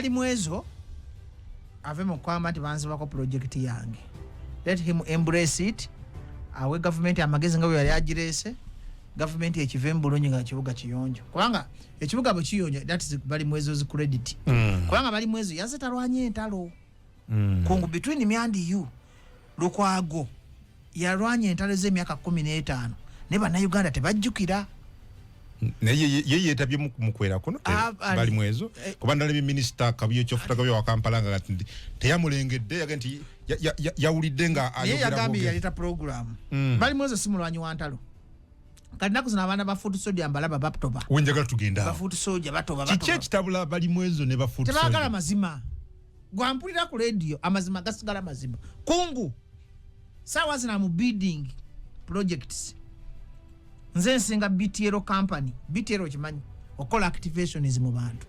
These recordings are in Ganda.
bali mwezo ave mu kwamba nti banzibako project yange. Let him embrace it. Awe government amagezi nga bwe yali agirese. Government ekive mu bulungi nga kibuga kiyonjo. Kubanga ekibuga bwe kiyonjo that is bali mwezo's credit. Kubanga bali mwezo yazetalwanye entalo. Kungu between me and you Lukwago yalwanye entalo z'emyaka 15 ne bannayuganda tebajjukira. Naye yetabye mu kwera kuno bali mwezo kuba ndali minister Kabuye Kyofutta Kabuye wa Kampala nga ati teyamulengedde yagenti yawulidde nga ayogera yaleta program bali mwezo simulwanyi wa ntalo kati naku zina abaana ba Foot Soldier mbalaba baptoba wenjagala tugenda ba Foot Soldier batoba kiche kitabula bali mwezo ne ba Foot Soldier tebagala mazima gwampulira ku radio amazima gasigala mazima kungu sawa zina mu bidding projects nze nsinga BTL company BTL kimanyi okola activations mu bantu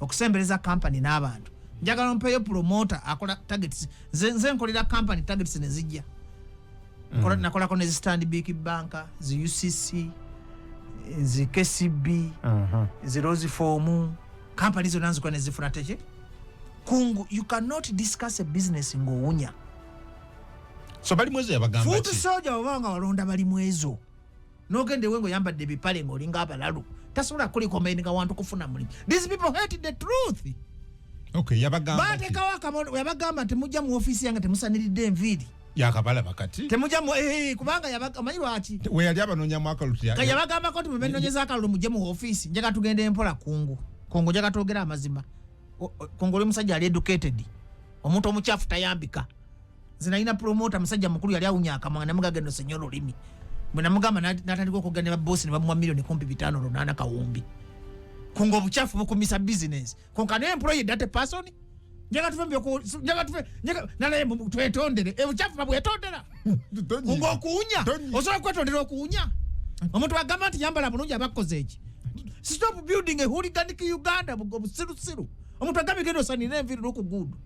okusembereza company n'abantu njagala mpeyo promoter akola targets nze nkolera company targets nezijja nakola ko ne Stanbic Bank zi UCC zi KCB zi Rose Form company zo nanzo kwa nezifuna teche kungu you cannot discuss a business ngowunya so bali mwezo yabagamba Foot Soldier wabanga walonda bali mwezo nogende wengo yambadde bipale ngolinga abalalu tasobola kulikomendinga wantu kufuna mulimu. These people hate the truth. Okay, yabagamba batekawo akamono yabagamba temujja mu office yange temusaniridde enviri yakabala bakati temujja mu kubanga yabagamba ati we yali abanoonya mwaka lutya yabagamba ko tumenonyeza akalulu mujje mu office njaga tugende empola kungu njaga togera amazima kungu oli musajja ali educated omuntu omukyafu tayambika zinaina promoter musajja mukulu yali awunya akamanga namugagendo senyolo limi Mwana mugamba natandika okugenda boss ne bamuwa milioni 5 8 kawumbi. Kungo obuchafu bukumisa business. Konkane employee that person. Njaga tuve nalaye twetondere. Obuchafu babwetondera. Kungo okuunya. Osobola kwetondera okuunya. Omuntu agamba nti yambala bulungi abakoze eki. Stop building a hooliganic Uganda obusirusiru. Omuntu agamba gendo sanire enviri n'okugudu.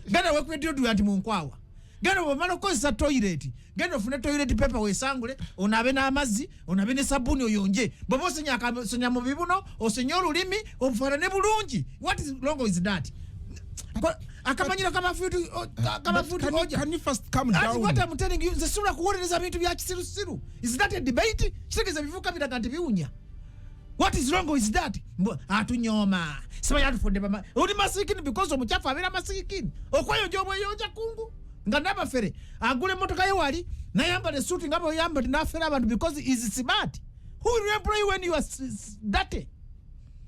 Genda wekwedio anti munkwawa. Genda bamala kozesa toilet. Genda ofune toilet paper wesangule, onabe n'amazzi, onabe ne sabuni oyonje. Bobo sonya mu bibuno, osenya olulimi, obufaanane bulungi. What is wrong with that? Akamanyira kamafutu oja. Can you first calm down? That's what I'm telling you. Zesura kuwolereza bintu bya kisirusiru. Is that a debate? Kitegeza bivuka biraganti biunya. What is wrong with that? Atunyoma. Sema yatufode bama. Uli masikini because omuchafu abera masikini. Okwayo jobwe yonja kungu. Ngandaba fere agule motoka ye wali na yamba the suit ngabo yamba na fere abantu because is smart. Who will employ when you are dirty?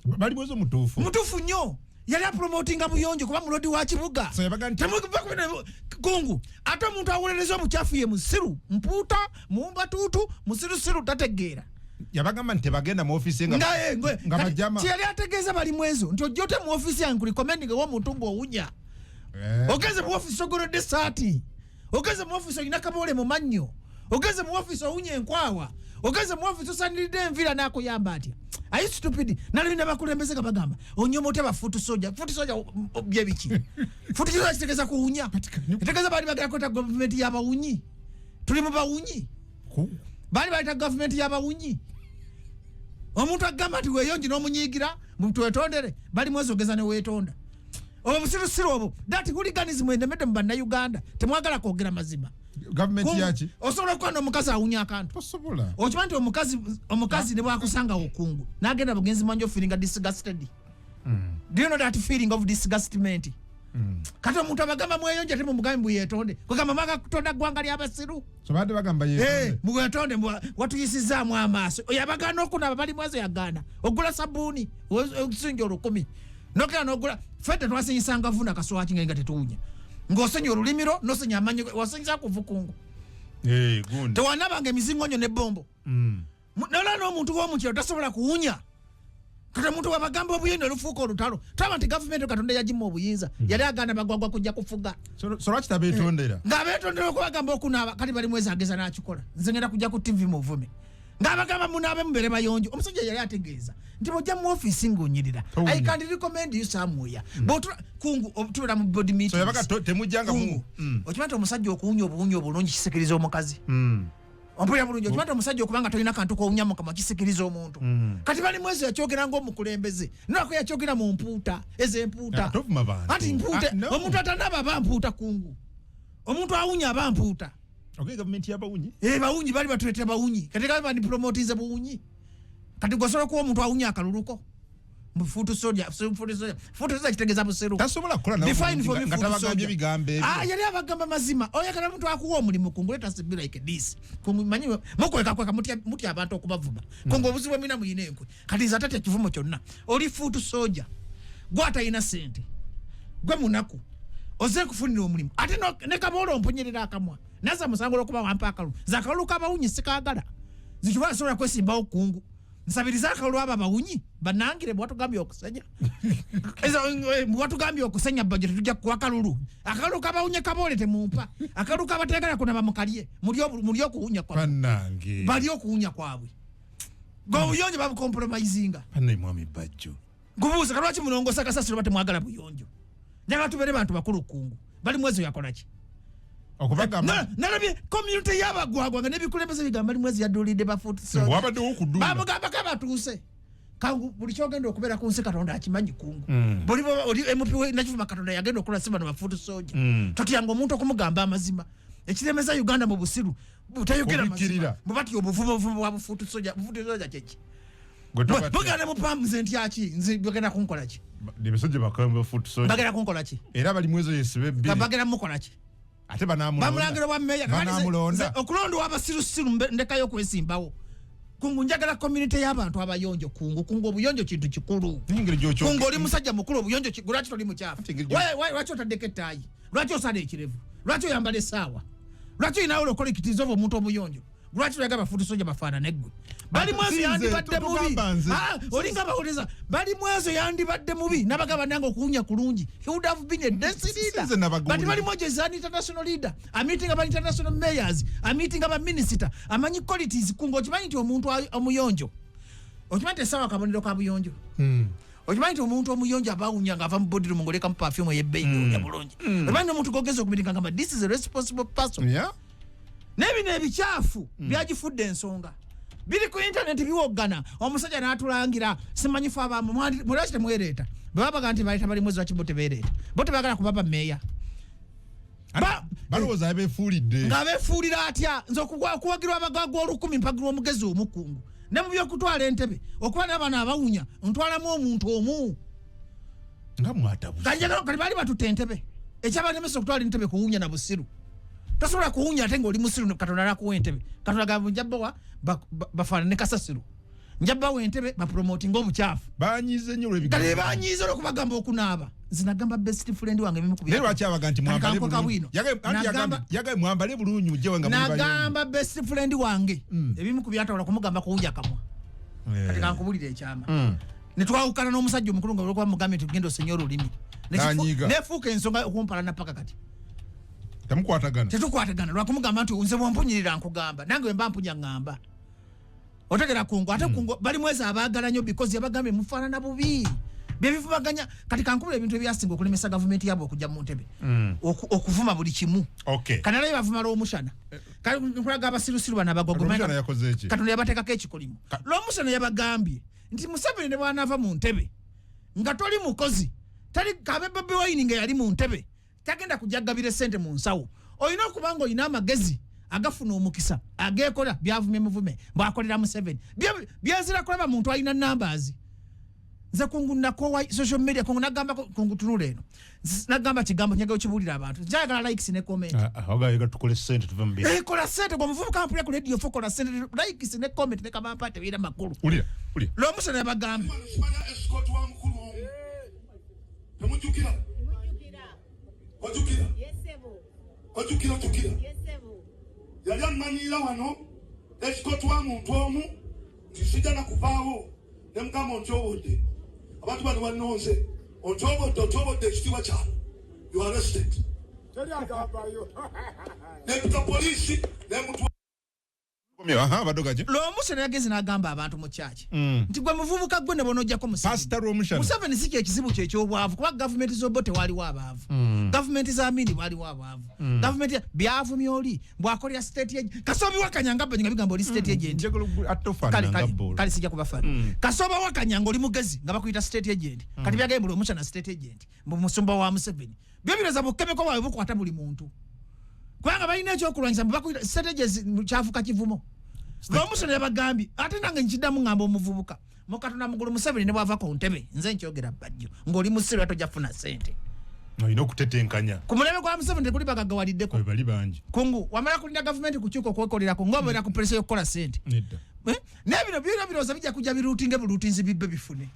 Bali mwezo mutufu nyo yali promoting abuyonjo kuba mulodi wa kibuga so yabaganti kungu ate omuntu awulereza omuchafu ye musiru mputa muumba tutu musiru tategeera yabagamba nti bagenda mu office nga majama yali ategeeza bali mwezo nti ojote mu office yangu recommending wo muntu ngo owunya ogeze mu office ogolodde saati ogeze mu office olina kabole mu mannyo ogeze mu office owunye enkwawa ogeze mu office osaniride envira n'akuyamba atya are you stupid nalina bakulembeze kabagamba onyomote ba Foot Soldier byebiki Foot Soldier kitegeza kuwunya kitegeza bali bagala kota government y'abawunyi tuli mu bawunyi bali ta government y'abawunyi omuntu agamba ati weyonji n'omunyigira mu twetondere bali mwezo ogeza ne weetonda obusirusiru obo that hooliganism endemete mbanda Uganda temwagala kwogera mazima government yachi osobola kwano omukazi awunya akantu possible okimanti omukazi ne bwakusanga okungu nagenda bugenzi manjo feeling disgusted do you know that feeling of disgustment kati omuntu abagamba mweyonja temu mugambi buyetonde kugamba maka kutonda gwanga ly'abasiru so bade bagamba yetonde muyetonde watuyisizaamu amaaso oyabagana okunaba bali mwazo yagana ogula sabuni okusinja 10 nokera nogula fete twasinyisanga vuna kaswa kinga tetuunya ngosenya olulimiro nosenya amanyi wasenyisa kuvukungu gundi tewanabanga emizingonyo ne bombo nala n'omuntu w'omukiro tasobola kuwunya kata muntu wabagamba obuyinza olufuuka olutalo taba nti gavumenti katonda yagimu obuyinza yali aganda bagwagwa kujja kufuga so lwaki tabeetondera ng'abeetondera okubagamba okunaaba kati bali mwezi ageza n'akikola nze ngenda kujja ku TV muvume ng'abagamba munaabe mubere bayonjo omusajja yali ategeeza nti bojja mu office ng'onyirira I can recommend you somewhere kungu tubera mu board meeting so yabaga temujjanga mu okimanti omusajja okuwunya obuwunya obulungi kisikiriza omukazi Ompulira bulungi okimanyi omusajja okubanga tolina kantu kowunyamu kama kisikiriza omuntu kati bali mwezi yakyogera ng'omukulembeze nako yakyogera mu mpuuta ez'empuuta ati mpuuta omuntu atanaba aba mpuuta kungu omuntu awunya aba mpuuta gavumenti y'abawunyi bawunyi bali batuleetera bawunyi kati kale bandipromotize buwunyi kati gwosobola kuba omuntu awunya akaluluko futu soja kitegeeza buseru tasobola kukola nga tabagambye ebigambo ebyo yali abagamba mazima oyagala muntu akuwa omulimu kungu let us be like this kungu manyi mukweka mutya abantu okubavuba kungu obuzibu bwemina muyina enkwe kati nze atatya kivumo kyonna oli futu soja gwe atalina sente gwe munaku oze kufunira omulimu ate ne kaboola ompunyerera akamwa naza musango lwokuba wampa akalulu nze akalulu kabawunyi sikagala zikiba asobola kwesimbawo kungu nsabiriza akalulu abo abawunyi banangire bwatugambye okusenya bwatugambye okusenya budget tujja kuwa akalulu akalulu kabawunye kaboole temumpa akalulu kabategala kunaba mukalye muli okuwunya kwabwe bali okuwunya kwabwe gobuyonjo babukompromisinga anne mwami bajjo gubuuza kalwaki mulongosa kasasiro batemwagala buyonjo njagala tubere bantu bakulu kungu bali mwezi yakolaki okubagamba nalabye community y'abagwagwa nga n'ebikulembeze bigamba bali mwezi yaddulidde bafutuso wabaddewo okudduula bamugamba kabatuuse kangu buli kyogenda okubeera ku nsi katonda akimanyi kungu oli MP nakivuma katonda yagenda okola simba na bafutusoja totyanga omuntu okumugamba amazima ekiremeza Uganda mu busiru butayogera amazima mubatya obuvumo bwa bufutusoja kyeki bugana mu pamuze ntyaki nzi bagenda kunkola ki nebisajja bakamba bafutusoja bagenda kunkola ki era bali mwezi yesibe bbiri bagenda mukola ki ate banamulonda wa meya banamulonda okulonda wabasirusiru ndekayo kwesimbawo kungu njagala community y'abantu abayonjo kungu obuyonjo kintu kikulu kungu oli musajja mukulu obuyonjo lwaki toli mukyafu lwaki otaddeko ettaayi lwaki osala ekirevu lwaki oyambala essaawa lwaki oyinawo olokolekitiza oba omuntu omuyonjo lwaki olaga bafutusoja bafaanana eggwe bali mwezi yandibadde mubi olinga bawuliriza bali mwezi yandibadde mubi nabagamba nange okuwunya kulungi he would have been a dense leader but bali mwezi is an international leader a meeting aba international mayors a meeting aba minister amanyi qualities kungo okimanyi nti omuntu omuyonjo okimanyi nti essaawa akabonero ka buyonjo okimanyi nti omuntu omuyonjo abawunya nga ava mu bodiroom ng'oleka mu perfume ey'ebbeeyi ya bulungi okimanyi omuntu gogeza okumiringa ngamba this is a responsible person nebino ebikyafu byagifudde ensonga biri ku internet biwoggana omusajja n'atulangira simanyifu abamu mulwaki temwereeta bebabaga nti baleta bali mwezi waki bo tebeereeta bo tebagala kubaba meeya balowooza abeefuulidde ng'abeefuulira atya nze okuwagirwa abagagwa olukumi mpagirwa omugezi omukungu ne mu byokutwala entebe okuba n'abaana abawunya ntwalamu omuntu omu nga mwatabuzi kati baali batutte entebe ekyabalemesa okutwala entebe kuwunya na busiru tasobola kuwunya ate ng'oli musiru katonda nakuwa entebe katonda gamba njabbawa bafaanane kasasiru njabbawa entebe bapromotinga obukyafu banyize nnyo kale banyize olwokubagamba okunaaba nzinagamba best friend wange naye lwaki abaga nti mwambale bulungi mujjewe nga nagamba best friend wange ebimu ku byatawala kumugamba kuwunya kamwa kati kankubulira ekyama netwawukana n'omusajja omukulu nga olwokuba mugambye nti tugenda osenya olulimi nefuuka ensonga okumpalana paka kati tetukwatagana lwakumugamba nti nze bwompunyirira nkugamba nange wemba mpunya ngamba otegera kungu ate kungu bali mwezi abaagala nnyo because yabagambye mufaanana bubi byebivubaganya kati kankubula ebintu ebyasinga okulemesa gavumenti yabwe okujja mu ntebe okuvuma buli kimu kanalayo bavuma lw'omushana nkulaga abasirusiru bano abagogokatonda yabateekako ekikolimo lw'omushana yabagambye nti Museveni ne bwanaava mu ntebe nga toli mukozi tali kabe Bobi Wine nga yali mu ntebe tagenda kujagabira sente mu nsawo olina okuba nga olina amagezi agafuna omukisa agekola byavumye muvume bwakolera Museveni byazira kulaba muntu alina numbers nze kungu nakowa social media kungu nagamba kungu tunule eno nagamba kigambo nyagayo kibulira abantu njagala likes ne comment agayiga tukole sente tuve mu bya kola sente kwa muvumu kampula ku radio foko la sente likes ne comment ne kama mpate bira makulu ulira lo musana yabagambi Ojukira. Yali amanyira wano esikotu wa muntu omu tisijja na kuvaawo ne mugamba ontyobodde abantu bano bannonze ontyobodde ekitiibwa kyalo you are arrested. Ne poliisi ne mutu Museveni yageze n'agamba abantu mu church nti gwe muvubuka gwe ne bonojjako Museveni si ekizibu kye eky'obwavu kuba gavumenti z'obote waliwo abaavu gavumenti z'Amini waliwo abaavu gavumenti byavumye oli bw'akolera state agent Kasobi Wakanyanga nga bigamba oli state agent kale sijja kubafaana Kasoba Wakanyanga oli mugezi nga bakuyita state agent kati byagaye buli omusha na state agent musumba wa Museveni byo biroza bukemeko bwawe bukwata buli muntu kubanga balina ekyokulwanyisa bakuyita state agent kyafuka kivumo Museveni yabagambi ate nange nkiddamu ngamba omuvubuka Katonda mugulu Museveni ne bwava ku ntebe nze nkyogera bajjo ng'oli musirwa tojja funa ssente olina okutetenkanya ku mulebe gwa Museveni tekuli bagagawaliddeko bali bangi kungu wamala kulinda gavumenti ku kyuko okwekolerako ng'obeera ku pressure y'okukola ssente n'ebino byonna birowooza bijja kujja biruutinge buluutinzi bibbe bifune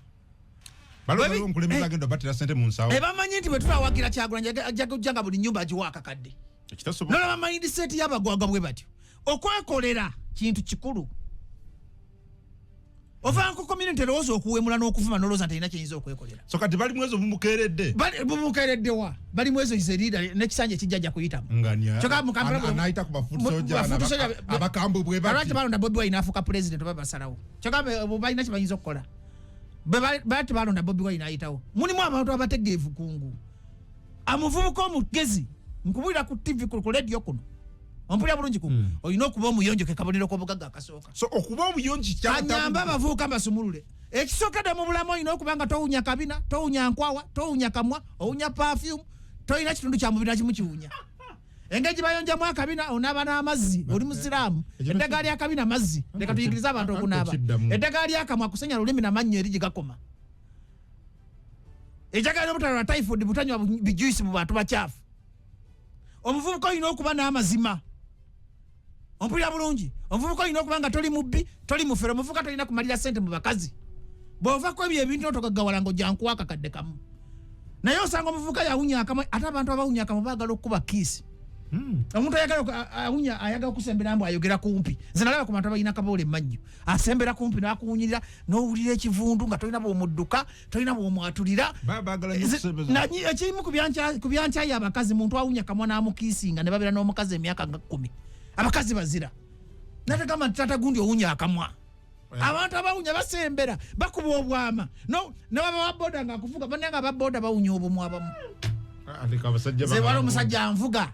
nkulemeza agenda batira ssente mu nsawo bamanyi nti bwe tulawagira Kyagulanyi ajja kujja nga buli nnyumba agiwa akakadde nolaba mindset y'abagwaga bwe batyo okwekolera kintu kikulu ovanko community rozo okuwemula n'okuvuma noloza ntalina kyeyinza okwekolera so kati bali mwezo bumukeredde wa bali mwezo iserida n'ekisanja ekijjajja kuyitamu anaayita ku bafusoja abakambu bwe bati balonda Bobi Wine afuuka president oba basalawo kyokka balina kye bayinza okukola bati balonda Bobi Wine ayitawo mulimu abantu abategeevu kungu amuvubuka omugezi nkubulira ku TV ku radio kuno ompulira bulungi ku olina okuba omuyonjo ke kabonero k'obugagga akasooka so okuba omuyonji kyanyamba abavubuka mbasumulule ekisookedde mu bulamu olina okuba nga towunya kabina towunya nkwawa towunya kamwa owunya perfume tolina kitundu kya mubiri nakimu kiwunya engeri bayonjamu akabina onaaba n'amazzi oli musiraamu eddagala lya kabina mazzi leka tuyigirize abantu okunaaba eddagala lyakamwa kusenya lulimi namannyo eri gye gakoma eddagala ly'obutala lwa typhoid butanywa bijuisi mu bantu bakyafu omuvubuka olina okuba n'amazima ompulira bulungi omuvubuka olina okuba nga toli mubbi toli mufere omuvubuka tolina kumalira ssente mu bakazi bw'ovako ebyo ebintu n'otogagawala ng'ojja nkuwa akakadde kamu naye osanga omuvubuka yawunya akamwe ate abantu abawunya akamwe baagala okuba kiisi omuntu ayagala okusembera mbu ayogera kumpi nze nalaba ku bantu abalina kaboole mannyo asembera kumpi n'akuwunyirira n'owulira ekivundu nga tolina bw'omudduka tolina bw'omwatulira ekimu ku byankyayi abakazi muntu awunya kamwa n'amukiisinga ne babeera n'omukazi emyaka nga 10 abakazi bazira natagamba nti tata gundi owunya akamwa abantu abawunya basembera bakuba obwama ne baba waboda ng'akuvuga banne nga ababoda bawunya obumu abamu ze wali omusajja anvuga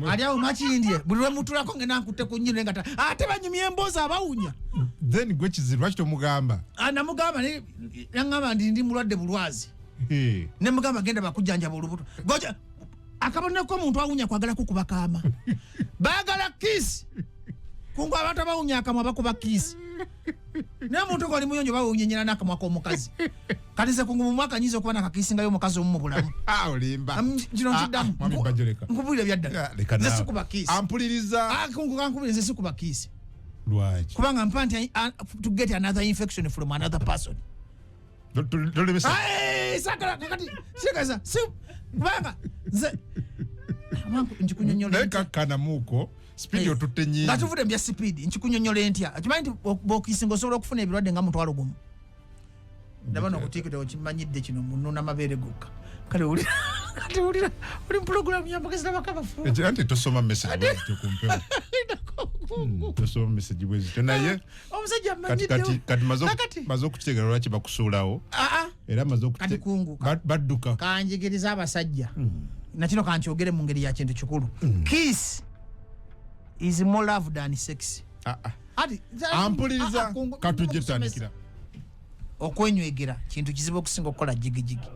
ali awo makindye buli lwemutulako ngena nkutte ku nnyini nga ate banyumya emboozi abawunya then gwe kizibu lwaki tomugamba namugamba naŋŋamba ndi mulwadde bulwazi ne mugamba genda bakujjanjaba olubuto goja akabonero k'omuntu awunya kwagala kukuba kaama baagala kiisi kungu abantu abawunya akamwa bakuba kiisi naye omuntu goli muyonjo bawunyenyera n'akamwa k'omukazi kati nze kungu mu mwaka nyiza okuba nakakiisingayo omukazi omu mu bulamu olimba kino nkiddamu nkubulira byaddala nze sikuba kiisi ampuliriza kungu kankubulira nze sikuba kiisi lwaki kubanga mpa nti to get another infection from another person sakala kakati sikaza kubanga nze naye kakkanamuuko speed otutte nyingi nga tuvude mbya speed nkikunyonyola entya akimanyi nti bw'okiisinga osobola okufuna ebirwadde nga mutwalo gumu ndaba n'okutiikira okimanyidde kino munno n'amabeere gokka kale wulira oli mu pulogulaamu y'amagezi n'abakabafu anti tosoma message bwezityo kumpewo tosoma message bwezityo naye omusajja amanyiddewo kati maze okukitegera lwaki bakusuulawo era maze badduka kanjigiriza abasajja nakino kankyogere mu ngeri ya kintu kikulu kiss is more love than sex. Ampuliriza katujje tandikira. Okwenywegera kintu kizibu okusinga okukola jigijigi.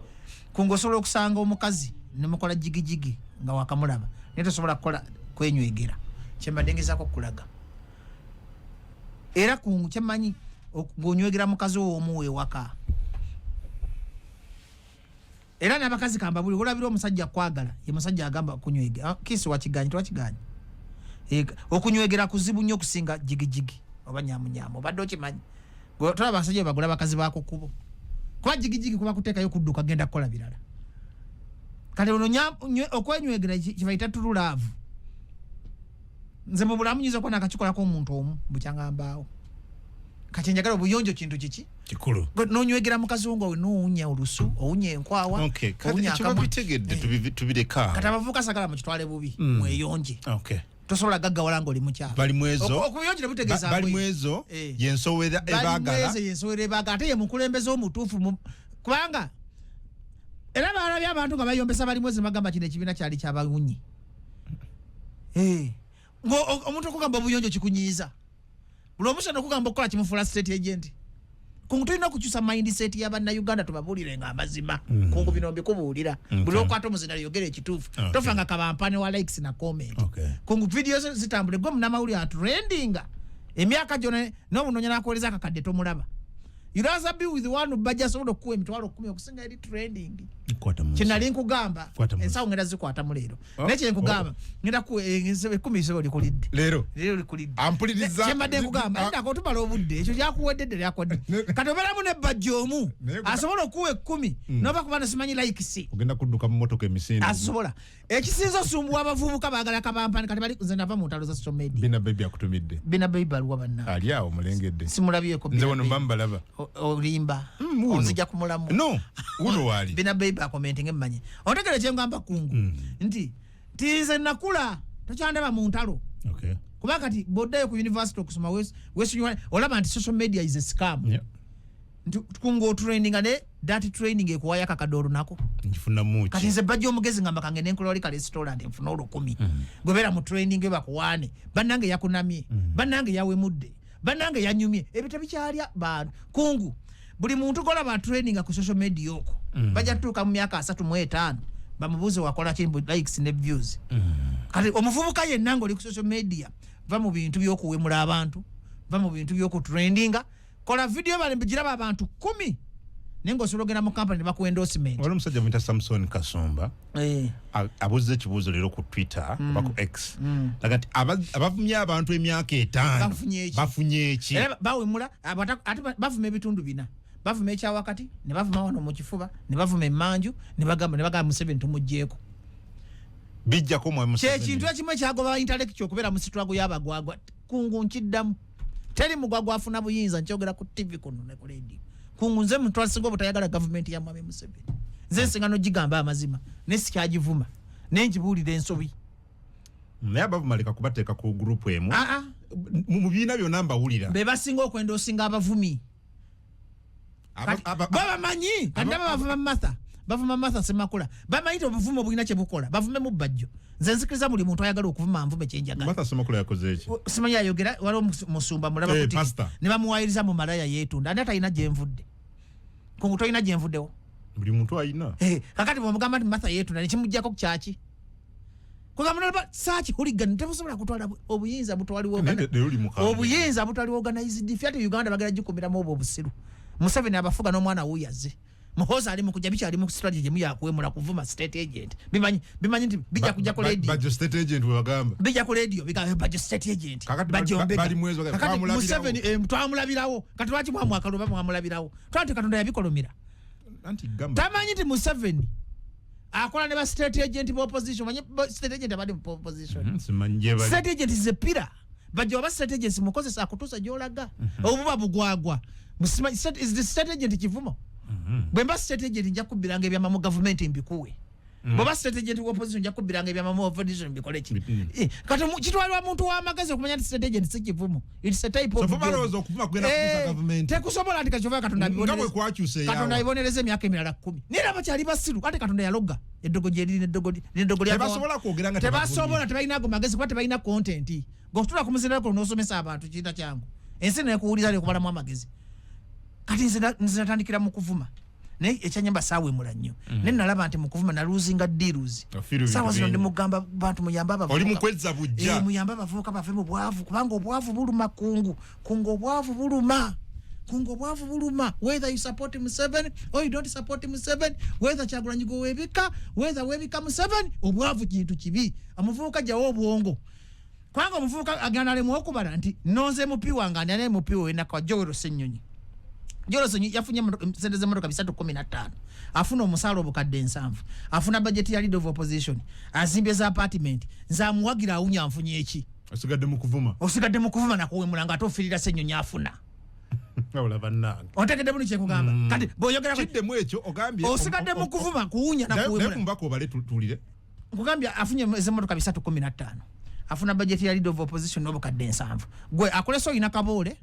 Kungosobola okusanga omukazi ne mukola jigijigi nga wakamulaba. Neto sobola kukola kwenywegera. Kyembadengezako kulaga. Era kungu kyemanyi okunywegera mukazi omuwe waka. Era n'abakazi kamba buli olabira omusajja kwagala ye musajja agamba kunywegera kisi wakiganyi twakiganyi okunywegera kuzibu nnyo kusinga jigijigi oba nyamunyamu badde okimanyi tolaba abasajja bagula bakazi baako kubo kuba jigijigi kuba kuteekayo kudduka genda kukola birala kale ono okwenywegera kibaita tululaavu nze mu bulamu nyiza okuba nakakikolako omuntu omu bukyangambaawo kati njagala obuyonjo kintu kiki kikulu nonywegera mukazi wo nga nowunya olusu owunya enkwawa owunya akamwa bitegedde tubireka kati abavubuka sagala mukitwale bubi mweyonje tosobola gaggawala ng'oli mukyala bali mwezo okuyonjera butegeeza bali mwezo yensowera ebaagala ate ye mukulembeze omutuufu kubanga era balabye abantu nga bayombesa bali mwezi bagamba kino ekibiina kyali kyabawunyi omuntu okugamba obuyonjo kikunyiiza buli omusana okugamba okukola kimufuula state agent kungu tulina okukyusa mindset y'abannayuganda tubabuulirenga amazima kungu bino mbikubuulira buli okwata omuzina lyogera ekituufu tofanga kabampane wa likes na comment kungu video zitambule gwe munamawulire atrendinga emyaka gyona n'obunoonya nakuweereza akakadde tomulaba you'd rather be with one bajja asobola okukuwa emitwalo 10 okusinga eri trending kinali nkugamba ensawo ngenda zikwata mu leero naye kye nkugamba ngenda ku 10 isobo likulidde leero likulidde ampuliriza kyembadde nkugamba ndako tumala obudde ekyo lyakuweddedde lyakwadde kati obeeramu ne bajja omu asobola okuwa 10 noba kubana simanyi likes ogenda kudduka mu motoka emisinde asobola ekisinza osumbuwa abavubuka baagala kabampani kati bali nze nava mu ntalo za social media bina baby akutumidde bina baby aluwa banna ali awo mulengedde simulabyeko nze wono mbambalaba olimba onzija kumulamu no uno wali bina baby commenting emmanyi otegere kyengamba kungu nti tize nakula tokyandaba mu ntalo kuba kati boddayo ku university okusoma west olaba nti social media is a scam kungu training ne that training ekuwaya kakadoro nako njifuna muki kati nze bajja omugezi ngamba kange nenkola oli ka restaurant enfuna olukumi gwebera mu training bakuwane bannange yakunamye bannange yawemudde bannange yanyumye ebyo bikyalya bantu kungu buli muntu kola ba training ku social media okwo bajja tutuuka mu myaka 35 bamubuuze wakola kimbu likes ne views kati omuvubuka yenna ng'oli ku social media va mu bintu by'okuwemula abantu va mu bintu by'okutrendinga kola video bali mbigiraba abantu 10 nengo osologera mu company baku endorsement wala musajja mwita Samson Kasomba abuze ekibuuzo leero ku Twitter baku X lagati abavumya abantu emyaka 5 bafunye eki bawemula ate bavuma ebitundu bina bavuma ekya wakati ne bavuma wano mu kifuba ne bavuma emanju ne bagamba Museveni tumujjeeko bijjako mwe Museveni kintu ekimu ekyagoba intellectual okubeera mu sitwago y'abagwagwa kungu nkiddamu teri mugwagwa afuna buyinza nkyogera ku TV kuno ne ku radio kungu nze muntu asinga obutayagala gavumenti ya Mwami Museveni nze nsingano gigamba amazima nesikyagivuma nenjibuulira ensobi naye abavumaleka kubateeka ku group emu mu biina byonna mbawulira be basinga okwenda osinga abavumi babamanyi kati bavuma Martha Semakula bamanyi ti obuvumo bulina kye bukola bavume mu bajjo nze nzikiriza buli muntu ayagala okuvuma nvume kyenjagala Martha Semakula yakoze eki simanyi ayogera waliwo musumba mulaba kuti ne bamuwayiriza mu malaya yeetunda ate talina gyenvudde kungu tolina gyenvuddewo buli muntu ayina kakati bwomugamba nti Martha yeetunda nekimuggyako ku kyaki kugamba saaki huligani tebusobola kutwala obuyinza butwali organized ffe ate Uganda bagala gikumiramu obwo obusiru Museveni abafuga n'omwana wuyaze muhoza ali mukujja bikyali mu strategy mu yakwemula kuvuma state agent bimanyi nti bijja kujja ku radio bajo state agent webagamba bijja ku radio bigambe bajo state agent bali mwezo kakati Museveni twamulabirawo kati lwaki mwamwakaloba mwamulabirawo twate Katonda yabikolomera anti gamba tamanyi nti Museveni akola ne ba state agent bo opposition manyi state agent abali mu opposition state agent is a pillar bajo ba state agent mukozesa akutusa gyolaga obuba bugwagwa musimanyi is the state agent kivumo bwemba state agent nja kubiranga ebyama mu government mbikuwe baba state agent wa opposition nja kubiranga ebyama mu opposition mbikole ki kati kitwalwa muntu wa magazi okumanya nti state agent si kivumo it's a type of so okuvuma kwenda kusa government tekusobola ati kachova Katonda ngabwe kwakyuse yawo Katonda ibonereze emyaka emirala 10 nira bakyali basiru ate Katonda yaloga eddogo gyeri n'eddogo lya tebasobola kwogeranga tebasobola tebalina go magezi kwa tebalina content gotula kumuzira ko n'osomesa abantu kinta kyangu ensi nekuwuliza le kubalamu amagezi kati nze natandikira mu kuvuma naye ekyanyamba saawe mula nnyo naye nalaba nti mu kuvuma na losing deals saawa zino ndi mugamba bantu muyamba abavubuka oli mukwezza bujja muyamba abavubuka bave mu bwavu kubanga obwavu buluma kungu obwavu buluma whether you support Museveni or you don't support Museveni whether Kyagulanyi go webika whether webika Museveni obwavu kintu kibi amuvubuka jawo obwongo kwanga omuvubuka agana lemu okubala nti nonze mupi wanga nane mupi wena kwa Joel Senyonyi yafunye sente z'emmotoka 315 afuna omusaala obukadde 7 afuna budget ya leader of opposition azimbye za apartment nzamuwagira awunya anfunye eki osigadde mu kuvuma nakuwemula nga tofirira Senyonyi afuna otegedde buli kyekugamba kati bw'oyogera kiddemu ekyo ogambye osigadde mu kuvuma kuwunya nakuwemula nkugambye afunye ez'emmotoka 315 afuna budget ya leader of opposition n'obukadde 7 gwe akoleso ina Kaboole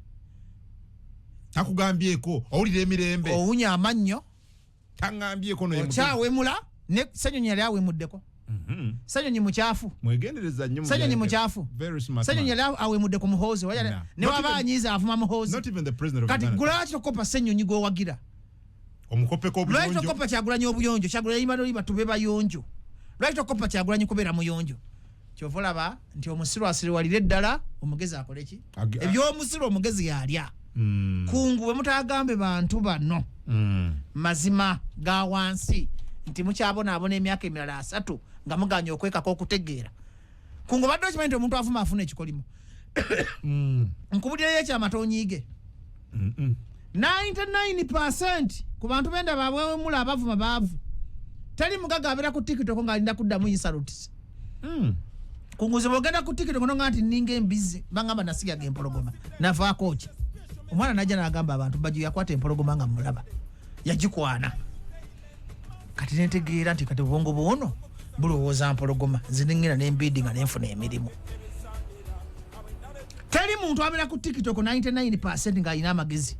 takugambyeko owulira emirembe owunya amannyo tangambyeko no kyawemula ne Ssenyonyi yali awemuddeko Ssenyonyi mukyafu mwegendereza nnyo Ssenyonyi mukyafu Ssenyonyi yali awemudde ku Muhoozi ne waba anyiza avuma Muhoozi not even the president of kati gulaki tokopa Ssenyonyi gwe wagira omukopeko obuyonjo lwaki tokopa Kyagulanyi obuyonjo Kyagulanyi imalo tube bayonjo lwaki tokopa Kyagulanyi kubeera muyonjo kyovolaba nti omusiru asiriwalire ddala omugezi akoleki ebyomusiro omugezi yalya kungu bwe mutagambe bantu bano mazima ga wansi nti mukyabonaabona emyaka emirala 3 nga muganya okwekako okutegeera kungu badde okimanyi nti omuntu afuma afuna ekikolimo nkubulirayo ekyamatonyiige 99% ku bantu benda babwewemula abavuma baavu tali mugaga abeera ku TikTok ng'alinda kuddamu insalutisi kunguzi bwogenda ku TikTok nga nti ninga embizi bangamba nasigaga empologoma navaako ki omwana najja n'agamba abantu bajju yakwata empologoma nga mulaba yagikwana kati nentegeera nti kati bwongo bwono bulowooza mpologoma zinengera n'embidi nga nenfuna emirimu teri muntu abeera ku TikTok 99% ng'alina amagezi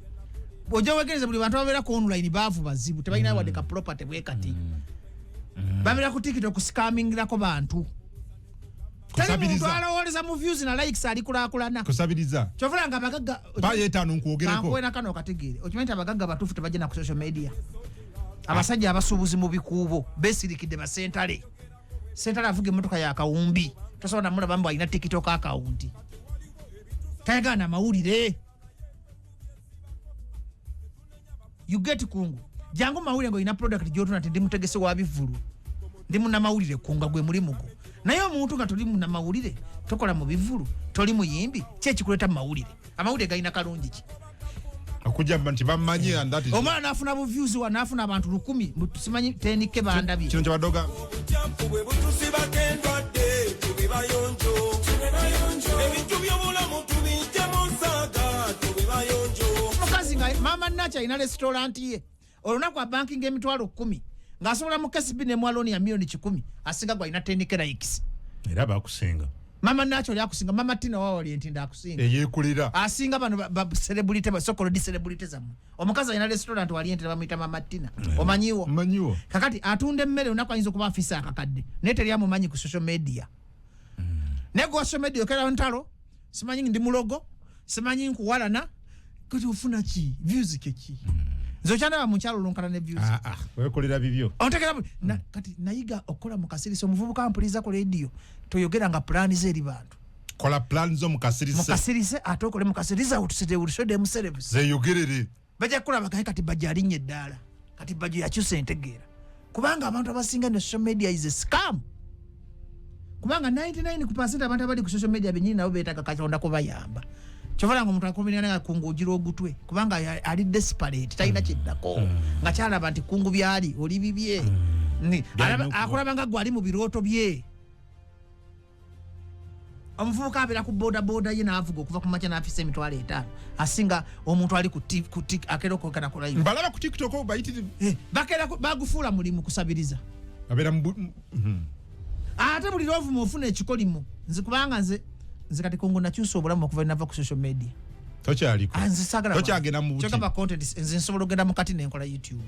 ojja wegereza buli bantu ababeera ku online baavu bazibu tebalina wadde ka property bwe kati babeera ku TikTok scammingirako bantu teri muntu alowoleza mu views na likes alikulaakulana kusabiriza kyovula nga abagagga bayetaano nkwogereko kankwena kano okategeere okimanyi nti abagagga batuufu tebajja na ku social media abasajja abasuubuzi mu bikuubo beesirikidde basentale sentale avuga emmotoka ya kawumbi tosobola namulaba mbu alina TikTok akawunti tayagana mawulire you get kungu jangu mawulire ngo ina product gyotuna nti ndi mutegese wa bivulu ndi munnamawulire kunga gwe mulimu gwo naye omuntu nga toli munnamawulire tokola mu bivulu toli muyimbi kyekikuleta mu mawulire amawulire galina kalungi ki okujamba nti bammanyi andati omwana n'afuna bu views wa n'afuna abantu 1000 tusimanyi tenike bandabye kino kyabadoga mukazi nga mama Nacha alina restaurant ye olunaku a banking emitwalo 10 ng'asobola mu KCB ne mwaloni ya milioni 10 asinga gwa ina tenike likes era bakusinga mama Nacha oli akusinga mama Tina wa Orient nda akusinga eyekulira asinga bano celebrity ba sokolo di celebrity zamu omukazi alina restaurant wa Orient bamuyita mama Tina omanyiwo kakati atunde mmere olunaku ayinza okuba afisa akakadde naye teri amumanyi ku social media ne ku social media okera ntalo simanyi ndi mulogo simanyi nkuwalana kati ofuna ki views keki zochana mu kyalo lunkana ne views wekolera bibyo ontekera kati nayiga okola mu kasiriso omuvubuka ampuliza ku radio toyogera nga plan ze eri bantu kola plan zo mu kasirise atokole mu kasiriza utusite ulisode mu service zeyogerere baja kulaba kati bajali nnye ddala kati bajo yakyusa entegeera kubanga abantu abasinga ne social media is a scam kubanga 99% abantu abali ku social media benyini nabo beetaka katonda ko bayamba chovala ngo omuntu akombinana nga kungujira ogutwe kubanga ali desperate talina kiddako nga kyalaba nti kungu byali oli bibye akulaba nga gwali mu birooto bye omuvubuka abeera ku boda ye n'avuga okuva ku makya n'afisa emitwalo 5 asinga omuntu ali ku akeera okwogera ku live balaba ku TikTok bayitirivu bakeera bagufuula mulimu kusabiriza abeera ate buli lwovuma ofuna ekikolimo nze kubanga nze kati kungu nakyusa obulamu okuva nava ku social media tokyagenda mu buti content nze nsobola ogenda mu kati nenkola YouTube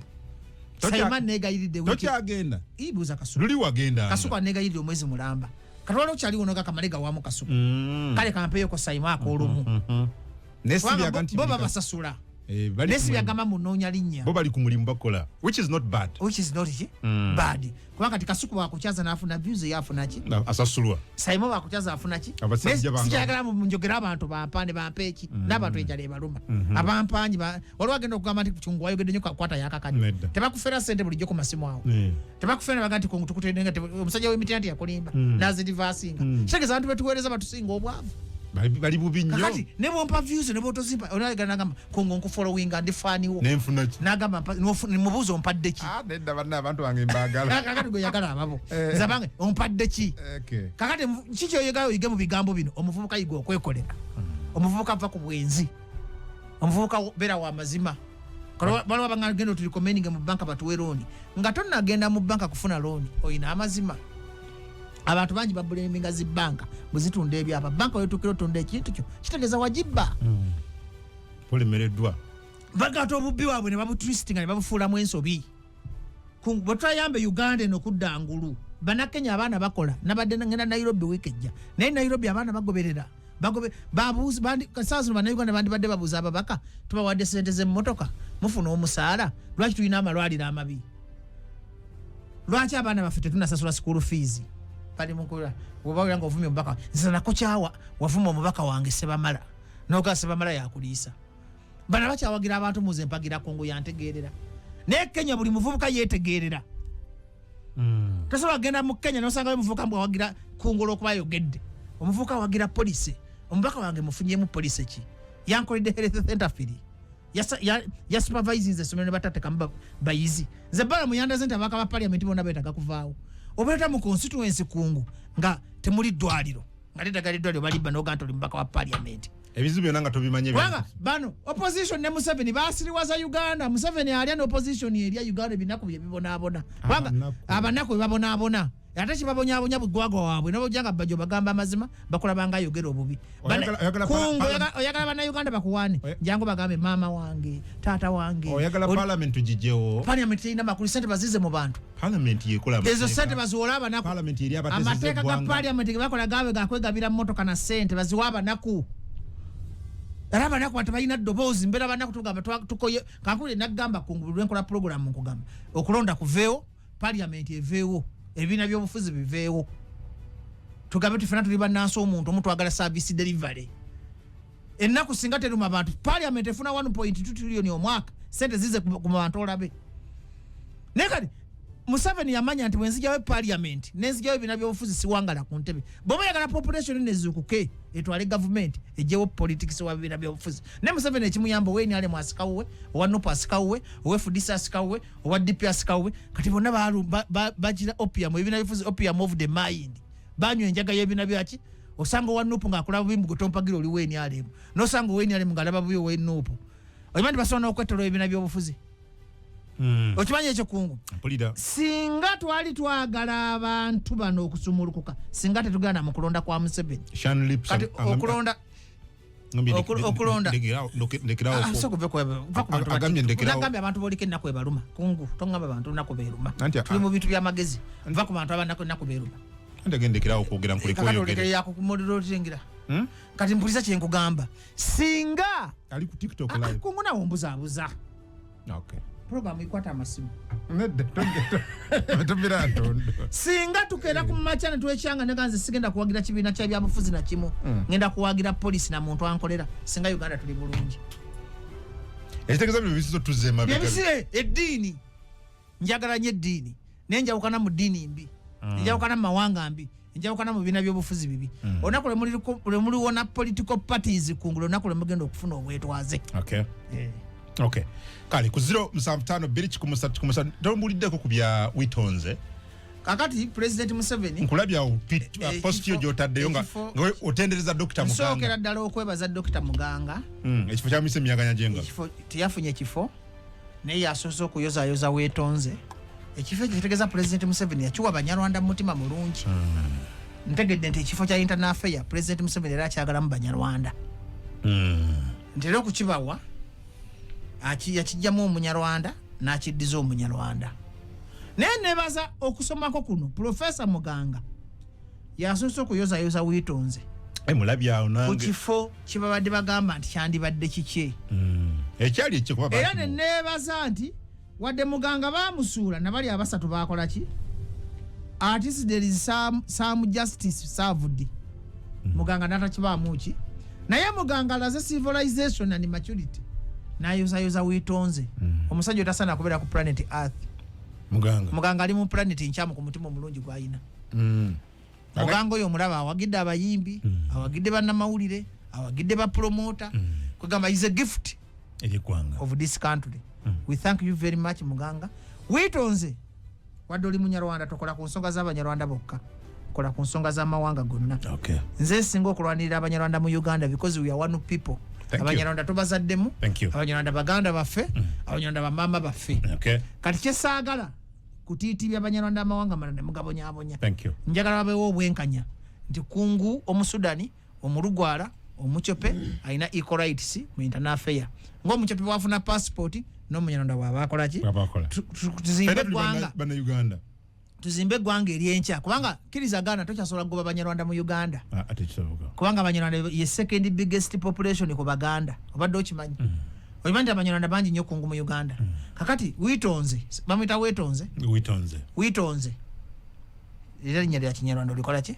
sayima negayiride tokyagenda ibuza kasuku luli wagenda kasuku negayiride omwezi mulamba katwala okyali wono kamalega wamu kasuku kale kampeyo ko sayima akolumu bo babasasula nesi byagamba munoonya linnya bo bali ku mulimu bakola which is not bad bad kubanga kati kasuku bakukyaza n'afuna views yafuna ki asasulwa sayima bakukyaza afuna ki sikyagala mu njogera abantu bampande bampeeki n'abantu enjala ebaluma abampanyi waliwo agenda okugamba nti kyungu wayogedde nnyo kakwata yakakanya tebakufera ssente bulijjo ku masimu awo tebakufera baga nti kungu tukutende nga omusajja w'emitina nti yakulimba nazirivasinga kitegeeza abantu betuweereza batusinga obwavu bali bubi nnyo kakati ne bompa views ne botozimpa onagenda nagamba kungu nkufollowinga ndi faniwo nenfuna ki nagamba mubuuzo ompadde ki nedda banna abantu bange mbagala kakati gwe yagala ababo zabange ompadde ki kakati kiki oyegala oyige mu bigambo bino omuvubuka yiga okwekolera omuvubuka ava ku bwenzi omuvubuka beera wa mazima baliwo abagenda otulikomeninge mu banka batuwe looni nga tonnagenda mu banka kufuna looni oyina amazima abantu bangi babuleminga zibbanka buzitunda ebyapa banka wetukira otunda ekintu kyo kitegeeza wajibba polemereddwa bagata obubbi waabwe ne babutwistinga ne babufuulamu ensobi bwetwayamba Uganda eno kudda ngulu Bannakenya abaana bakola nabadde ngenda Nairobi weekejja naye Nairobi abaana bagoberera babuuza kasaazi Bannayuganda bandibadde babuuza ababaka tubawadde ssente z'emmotoka mufuna omusaala lwaki tulina amalwaliro amabi lwaki abaana baffe tetunasasula school fees bali mukula wabawira nga ovumye omubaka nze nako kyawa wavuma omubaka wange Sebamala n'oga Sebamala yakuliisa bana bakyawagira abantu muze mpagira Kongo yantegeerera naye Kenya buli muvubuka yeetegeerera tasobola genda mu Kenya n'osanga muvubuka mbwa wagira Kongolo okuba yogedde omuvubuka wagira polisi omubaka wange mufunyemu polisi ki yankolidde health center firi ya supervising the somero batate kamba bayizi zebala muyanda zenta abaka ba parliament bona betaga kuvaawo obeta mu constituency kungu nga temuli dwaliro nga letagali dwaliro baliba no ganto limbaka wa parliament ebizibu byonna nga tobimanye banga bano opposition ne Museveni basiriwaza Uganda Museveni alya no opposition eri Uganda binaku byebibonabona banga abanako babonabona ate kibabonyabonya bugwagwa waabwe nabojanga bajo bagamba amazima bakola banga yogera obubi oyagala bana Uganda bakuwane jango bagambe mama wange tata wange oyagala parliament jijewo parliament ina makuli sente bazize mu bantu parliament yekola ezo sente baziwola abanako parliament eri abateze amateeka ga parliament bakola gawe gakwegabira motoka na sente baziwaba naku Araba naku batabayina dobozi mbera bana kutugamba tukoye kakule nagamba kungulwe nkola program nkugamba okulonda kuveewo parliament eveewo ebina byobufuzi biveewo tugambe tufuna tuliba nanso omuntu agala service delivery ennaku singa teruma abantu parliament efuna 1.2 trillion omwaka sente zize ku bantu olabe nekati Museveni yamanya nti bwenzijawe parliament nenzijawe ebina byobufuzi siwangala ku ntebe boba yagala population nezukuke etwale government ejewo politics wa bina byobufuzi ne Museveni ekimuyamba weni ale mwasikawe owa Nupa asikawe owa Fudisa asikawe owa DP asikawe kati bonna bajira opium ebina byobufuzi opium of the mind banyo enjaga yebina byaki osanga owa Nupa ngakola bimbu gotompagira oli weni ale no sanga weni ale mungalaba buyo weni Nupa oyimandi basona okwetolo ebina byobufuzi okimanya ekyo kungu singa twali twagala abantu bano okusumulukuka singa tetugana mu kulonda kwa Museveni kati okulonda nagambye abantu boliko ennaku ebaluma kungu tongamba abantu nnaku beeruma tuli mu bintu by'amagezi nva ku bantu ennaku beeruma yakukumulirootingira kati mpulisa kyenkugamba singa kungu nawo mbuzaabuza program ikwata amasimu singa tukera ku machana tuwekyanga neganze sigenda kuwagira kibiina kya byabufuzi na kimu ngenda kuwagira polisi na muntu ankolera singa Uganda tuli bulungi ekitegeeza bino bisizo tuzema bibisire eddiini njagala nnyo eddiini nenjawukana mu ddiini mbi njawukana mu mawanga mbi njawukana mu bibiina by'obufuzi bibi olunaku lwe muliwona political parties kungulu olunaku lwe mugenda okufuna obwetwaze Okay. Kale ku 075 tomuliddeko ku bya Witonze kakati President Museveni nkulabya post yo gyotaddeyo nga otendereza Dr. Muganga nsokera ddala okwebaza Dr. Muganga ekifo kya mise myaganya jenga tiyafunye ekifo naye yasoose okuyozayoza Wetonze ekifo ekitegeeza President Museveni yakiwa Banyarwanda mu mutima mulungi ntegedde nti ekifo kya internal affair President Museveni era akyagalamu Banyarwanda ntera okukibawa yakijjamu Omunyarwanda n'akiddiza Omunyarwanda naye nebaza okusomako kuno Professor Muganga yasoose okuyozayoza Witonze mulabyawo nange ku kifo kibabadde bagamba nti kyandibadde kiki ekyali ekikuba era ne nebaza nti wadde Muganga baamusuula nabali abasatu baakola ki artist there is some justice served Muganga natakibaamu ki naye Muganga alaze civilization and maturity nayozayoza Witonze omusajja otasana kubeera ku planet Earth Muganga ali mu planet nkyamu ku mutima omulungi gwayina Muganga oyo omulaba awagidde abayimbi awagidde bannamawulire awagidde ba promoter kugamba is a gift of this country we thank you very much Muganga Witonze wadde oli Munyarwanda tokola ku nsonga z'Abanyarwanda bokka kola ku nsonga z'amawanga gonna nze singa okulwanirira Abanyarwanda mu Uganda because we are one people Abanyarwanda tubazaddemu Abanyarwanda baganda baffe Abanyarwanda bamama baffe kati kyesaagala kutiitibya abanyarwanda amawanga malala ne mugabonyabonya. Thank you. Njagala babewo obwenkanya nti kungu omusudani omulugwala omuchope aina equal rights mu international affair ng'omuchope bwafuna passport n'omunyarwanda bw'abakola ki tuzimbe gwanga bana Uganda tuzimbe gwanga eryencha kubanga kiriza Uganda tokyasobola kugoba abanyarwanda mu Uganda ate kisoboka kubanga abanyarwanda ye second biggest population ku Baganda obadde okimanyi oyimanyi abanyarwanda bangi nnyo kungu mu Uganda kakati witonze bamwita witonze era linnya lya Kinyarwanda olikola ki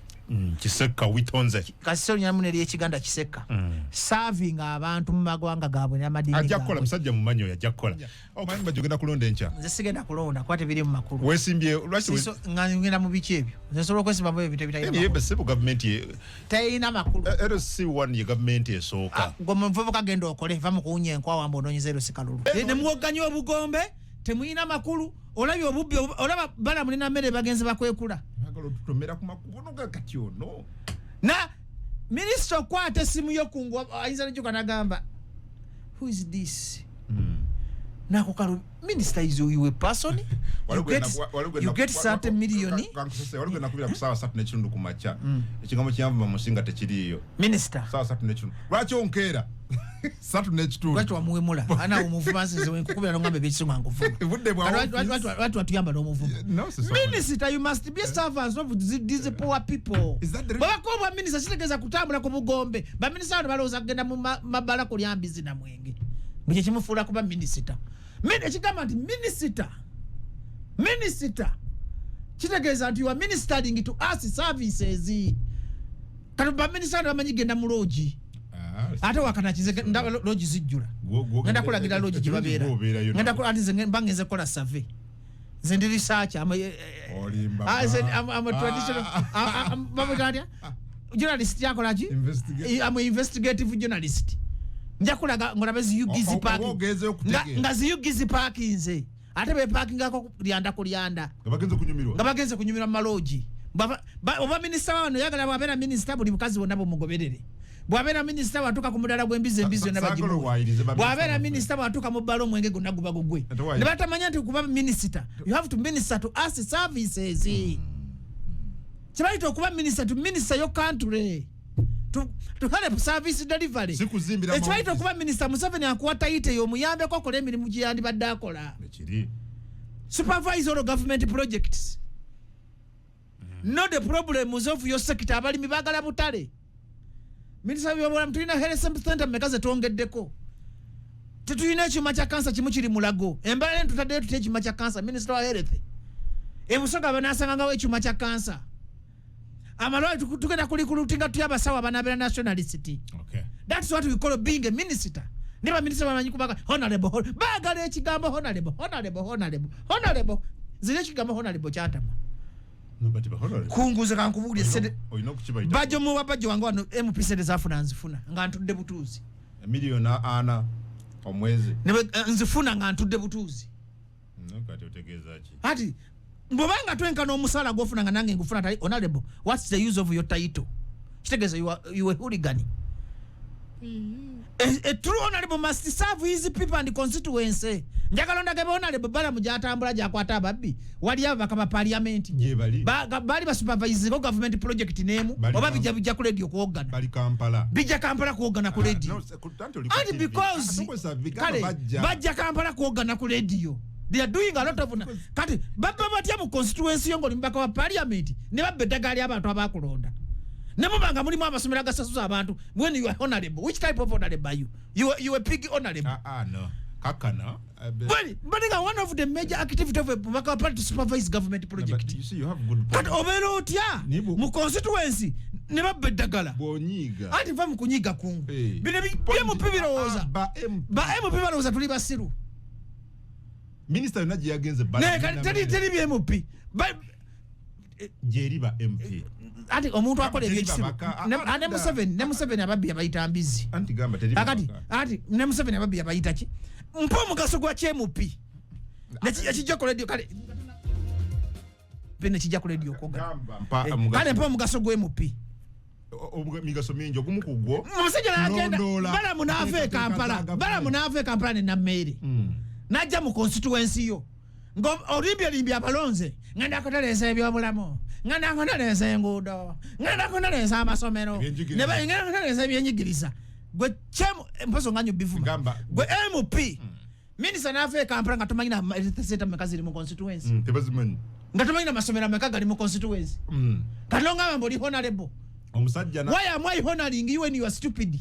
Kiseka witonze kasiro nyamune lye Kiganda Kiseka serving abantu mu magwanga gaabwe n'amadini ajakola musajja mu manyo yajakola omanyi bajogenda kulonda encha nze sigenda kulonda kwate biri mu makulu wesimbye lwaki ngenda mu bichi ebyo nze sobola okwesimba mu ebintu ebitayina yebe sebo government ye tayina makulu RC1 ye government esooka ngomuvubuka genda okole va mu kuwunya enkwa wambo ononyeza sikalulu ne muwoganya obugombe temuyina makulu olabye obubbi olaba bala mulina mmere bagenze bakwekula tutomera ku makubo kati ono na minister kwate simu yo kungu ayinza n'ekyuka n'agamba who is this nako kalu minister is you a person you get certain million walugwe nakubira kusawa satu n'ekitundu ku macha ekigambo kiyamba mu musinga tekiriyo minister sawa satu n'ekitundu lwaki onkeera satu n'ekitundu lwaki wamuwemula ana omuvumansize wenkukubira n'ongambe ebyekisonga nkuvuma lwaki watuyamba n'omuvuma minister you must be servants of these poor people babakobwa minister kitegeeza kutambula ku bugombe baminister bano balowooza kugenda mu mabala kulya mbizi na mwenge bwe kimufuula kuba minister ekigamba nti minister kitegeeza nti you are ministering to us services kati baminister bamanyi genda mu loogi ate wakana kize loogi zijjula ngenda kulagira loogi gye babeera ngenda kulatize mbangenze kola survey nze ndi research am traditional journalist yakola ki am investigative journalist nja kulaga ngolabe ziyugizi parking nga ziyugizi parking nze ate be parking ako lyanda kulyanda nga bagenze kunyumirwa mu maloogi oba minisita wano yagala bw'abeera minisita buli mukazi bonna bumugoberere bw'abeera minisita bw'atuuka ku mudala gw'embizi yonna bagimu bw'abeera minisita bw'atuuka mu bbala omwenge gonna guba gugwe ne batamanya nti kuba minisita you have to minister to us services kibayita okuba minisita to minister your country to help service delivery ekibayita okuba minisita Museveni akuwa tayite y'omuyambeko okola emirimu gye yandibadde akola supervise all government projects not the problems of your sector abalimi bagala butale minisita by'obulamu tulina health center mekaze twongeddeko tetulina ekyuma kya kansa kimu kiri mulago embalala entutaddeyo tutya ekyuma kya kansa minisita wa health ebusoga banaasangangawo ekyuma kya kansa amalwaliro tugenda kulikulutinga tuya abasawo abanaabera nationality that's what we call being a minister ne baminisita bamanyi kubaga honorable baagala ekigambo honorable ziri ekigambo honorable kyantama kunguze kankubulye sede bajo mu bajo wangu wano MP sede zafuna nzifuna nga ntudde butuuzi miliona ana omwezi nzifuna nga ntudde butuuzi kati otegeeza ki ati mbobanga twenka n'omusala gwofuna nga nange ngufuna tali honorable what's the use of your title kitegeeza you a hooligan a true honorable must serve his people and constituency njagala ndagabe honorable bala mujatambula jakwata ababbi wali abaka ba parliament bali ba supervise go government project name oba bijja ku radio kuogana bali Kampala bijja Kampala kuogana ku radio and because bajja Kampala kuogana ku radio they are doing a lot of kati baba batya mu constituency yongo limbaka wa parliament ne babeddagali abantu abakulonda nemubanga mulimu amasomero agasasuza abantu when you are honorable which type of honorable are you a pig honorable no kakana but one of the major activity of a party to supervise government project but you see you have good but obero otya mu constituency ne babeddagala bonyiga ati va mu kunyiga kungu bine MP birowooza ba MP birowooza tuli basiru minister yunaji yagenze ne tali MP jeriba MP ati omuntu akola ebyekisiru ne Museveni ababbi abayita mbizi anti gamba teri akati ati ne Museveni ababbi abayita ki mpo mugaso gwa KMP nekijja ku radio kale bene kijja ku radio koga kale mpo mugaso gwa MP migaso mingi ogumu kugwo musajja agenda bala munave Kampala ne Namere najja mu constituency yo ngo olimbya abalonze ngenda kutereza ebyobulamu ngenda kutereza enguudo ngenda kutereza amasomero ngenda kutereza ebyenyigiriza gwe chemu mposo nganyo bivuma gwe MP Minister nafe Kampala nga tumanyina seta mekazi mu constituency tebazimanyi nga tumanyina masomero meka gali mu constituency kalonga mambo li honorable omusajja na why am I honoring you when you are stupid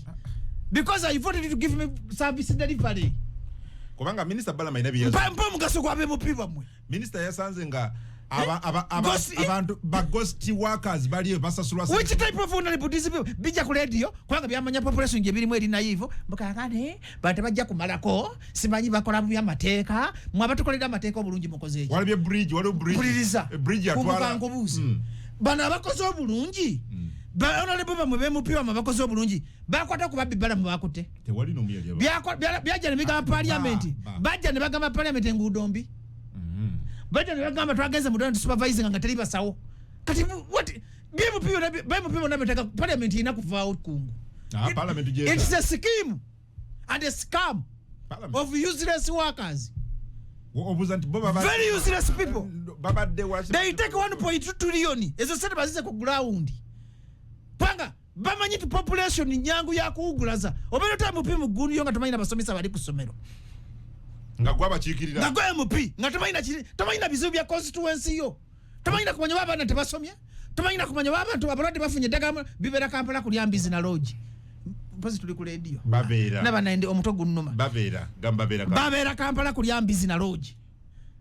because I voted to give me service delivery kubanga Minister Balama ina biyezo mpa mugaso kwa MP bamwe Minister yasanze nga abantu ba ghost workers bali basasulwa which type of honorable discipline bija ku radio kwanga byamanya population nje biri mweri naivo mbakagane bate bajja kumalako simanyi bakola bya mateeka mwabatukolera mateeka obulungi mukozeeki wali bridge bridge atwala bana bakoze obulungi ba honorable bamwe bemupiwa mabakoze obulungi bakwata ku babibala mu bakute tewali no muyali byajja ne bigamba parliament bajja ne bagamba parliament engudombi bajja ne bagamba twageze mu don't supervising nga teri basawo kati what bemupiwa na betaka parliament ina kuvaa kungu parliament je it's a scheme and a scam of useless workers very useless people they take 1.2 trillion ezo sente bazize ku ground panga bamanyi tu population nyangu ya kuugulaza obero ta MP mugundu yonga tumanyi na basomesa bali kusomero nga kwa bachikirira nga kwa MP nga tumanyi na bizu bya constituency yo tumanyi na kumanya baba na tebasomya tumanyi na kumanya baba tu abalode bafunye daga bibera Kampala kulyambizi na lodge mpozi tuli ku radio babera naba naende omuto gunnuma babera Kampala kulyambizi na lodge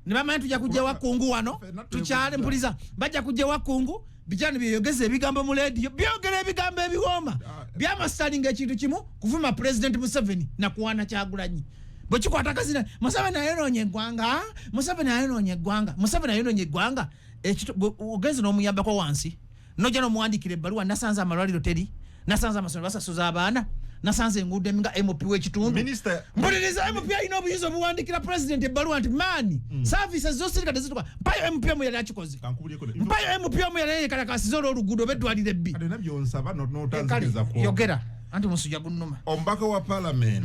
ne bamanyi tujja kujja wakungu wano tukyale mpuliza bajja kujja wakungu bijani byogeze ebigambo mu radio byogere ebigambo ebiwoma byamastalinga ekintu kimu kuvuma president Museveni na kuwana Kyagulanyi bwe kikwata kazina Museveni ayononye eggwanga ekito ogeze n'omuyambako wansi nojja n'omuwandikira ebbaluwa nasanze amalwaliro teri nasanze amasomero basasuza abaana nasanze enguudo eminga MP w'ekitundu mbuliriza MP alina obuyinza obuwandikira president ebbaluwa nti maani services zosirika tezituka mpayo MP omu yali akikoze mpayo MP omu yali yekalakasiza olw'oluguudo beddwaliro ebbi yogera anti musujja gunnuma omubaka wa parliament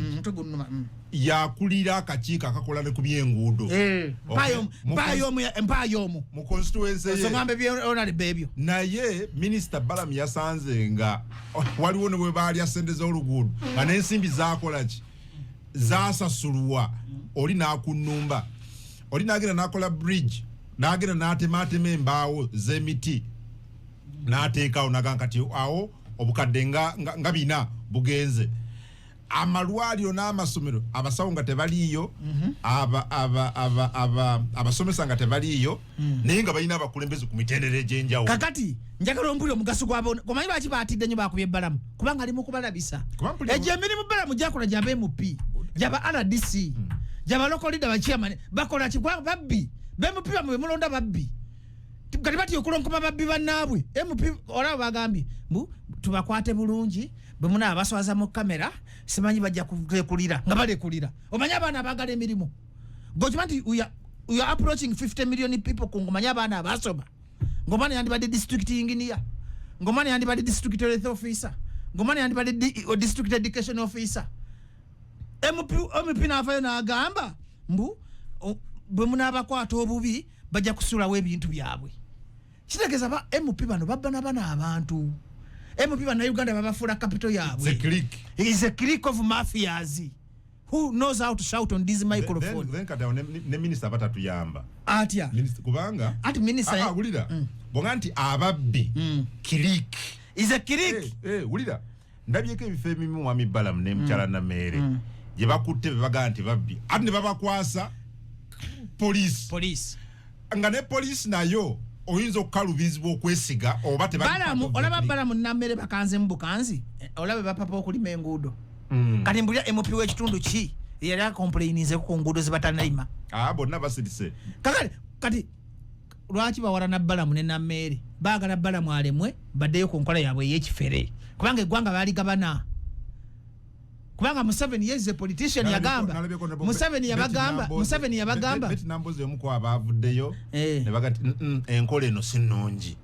yakulira akakiiko akakola ne ku byenguudo mpayo omu mu constituency so ngambe honorable ebyo naye Minister Balamu yasanze nga waliwo ne bwe baali asente z'oluguudo nga n'ensimbi zakola ki zasasulwa oli n'akunnumba oli n'agenda n'akola bridge n'agenda n'atematema embaawo z'emiti n'ateekawo n'agamba kati awo obukadde nga bina bugenze amalwaliro n'amasomero abasawo nga tebaliyo abasomesa nga tebaliyo naye nga balina abakulembeze ku mitendera egy'enjawulo kakati njagala ombuli omugaso gwabo kumanyi lwaki baatidde nnyo bakubye ebbalamu kubanga ali mu kubalabisa egyo emirimu bbalamu gyakola gyaba MP gyaba RDC gyaba local leader bachairman bakola kigwa babbi MP bamwe mulonda babbi kati bati okulonkoma babbi bannaabwe MP olaba bagambye mbu tubakwate bulungi bwe muna abaswaza mu kamera simanyi bajja kulekulira nga balekulira omanya abaana abagala emirimu gokimanti we are approaching 50 million people kungomanya abaana abasoma ngomani yandibadde district engineer ngomani yandibadde district health officer ngomani yandibadde district education officer MP n'avayo n'agamba mbu bwe muna abakwata obubi bajja kusulawo ebintu byabwe kitegeeza ba MP bano babba n'abaana abantu MP bana Uganda babafula capital yaabwe it's a clique of mafias who knows how to shout on this microphone then kada ne minister batatuyamba atya minister kubanga ati minister ulira bonga nti ababbi clique is a clique ulira ndabyeke ebife emimu mwami Balamu ne mchala na mere je bakutte baga nti babbi ati ne babakwasa police nga ne police nayo oyinza okukalubizibwa okwesiga oba Balamu olaba Balamu namere bakanze mbukanzi olaba bapapa okulima enguudo kati mbulya MP w'ekitundu ki yali akomplainize ku nguudo zibatanalima bonna basirise kati lwaki bawala na Balamu ne namere baagala Balamu alemwe baddeyo ku nkola yaabwe ey'ekifere kubanga eggwanga baali gabana kubanga Museveni is a politician yagamba Museveni yabagamba beti namboze omuko abavuddeyo ne bagati enkola eno sinonji